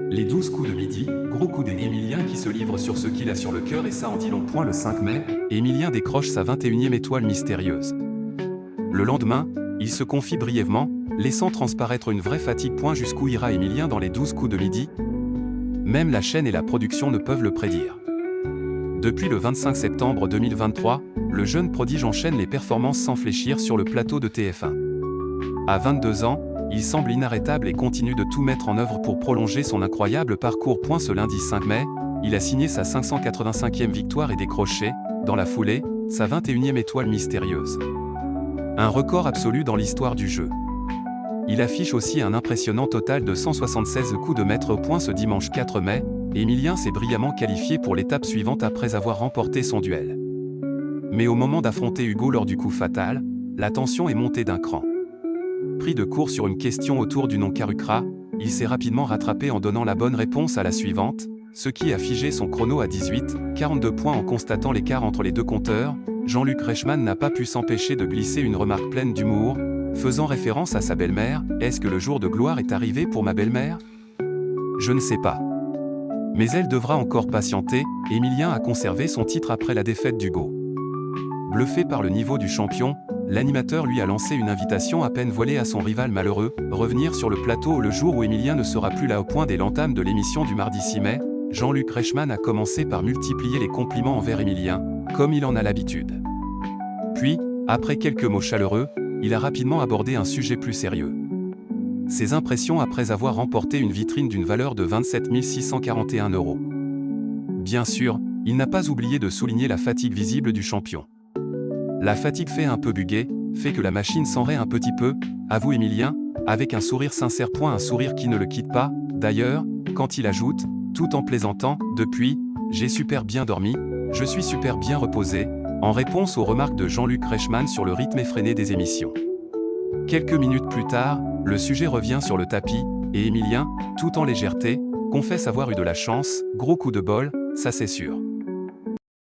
Les 12 coups de midi, gros coup d'Emilien qui se livre sur ce qu'il a sur le cœur et ça en dit long. Le 5 mai, Emilien décroche sa 21e étoile mystérieuse. Le lendemain, il se confie brièvement, laissant transparaître une vraie fatigue. Jusqu'où ira Emilien dans les 12 coups de midi? Même la chaîne et la production ne peuvent le prédire. Depuis le 25 septembre 2023, le jeune prodige enchaîne les performances sans fléchir sur le plateau de TF1. À 22 ans, il semble inarrêtable et continue de tout mettre en œuvre pour prolonger son incroyable parcours. Ce lundi 5 mai, il a signé sa 585e victoire et décroché, dans la foulée, sa 21e étoile mystérieuse. Un record absolu dans l'histoire du jeu. Il affiche aussi un impressionnant total de 176 coups de maître. Ce dimanche 4 mai, Emilien s'est brillamment qualifié pour l'étape suivante après avoir remporté son duel. Mais au moment d'affronter Hugo lors du coup fatal, la tension est montée d'un cran. Pris de court sur une question autour du nom Karukra, il s'est rapidement rattrapé en donnant la bonne réponse à la suivante, ce qui a figé son chrono à 18,42 points. En constatant l'écart entre les deux compteurs, Jean-Luc Reichmann n'a pas pu s'empêcher de glisser une remarque pleine d'humour, faisant référence à sa belle-mère. Est-ce que le jour de gloire est arrivé pour ma belle-mère? Je ne sais pas. Mais elle devra encore patienter. Emilien a conservé son titre après la défaite d'Hugo. Bluffé par le niveau du champion, l'animateur lui a lancé une invitation à peine voilée à son rival malheureux, revenir sur le plateau le jour où Emilien ne sera plus là. Au point dès l'entame de l'émission du mardi 6 mai, Jean-Luc Reichmann a commencé par multiplier les compliments envers Emilien, comme il en a l'habitude. Puis, après quelques mots chaleureux, il a rapidement abordé un sujet plus sérieux. Ses impressions après avoir remporté une vitrine d'une valeur de 27 641 €. Bien sûr, il n'a pas oublié de souligner la fatigue visible du champion. La fatigue fait un peu buguer, fait que la machine s'enraye un petit peu, avoue Emilien, avec un sourire sincère. Un sourire qui ne le quitte pas, d'ailleurs, quand il ajoute, tout en plaisantant, depuis, j'ai super bien dormi, je suis super bien reposé, en réponse aux remarques de Jean-Luc Reichmann sur le rythme effréné des émissions. Quelques minutes plus tard, le sujet revient sur le tapis, et Emilien, tout en légèreté, confesse avoir eu de la chance. Gros coup de bol, ça c'est sûr.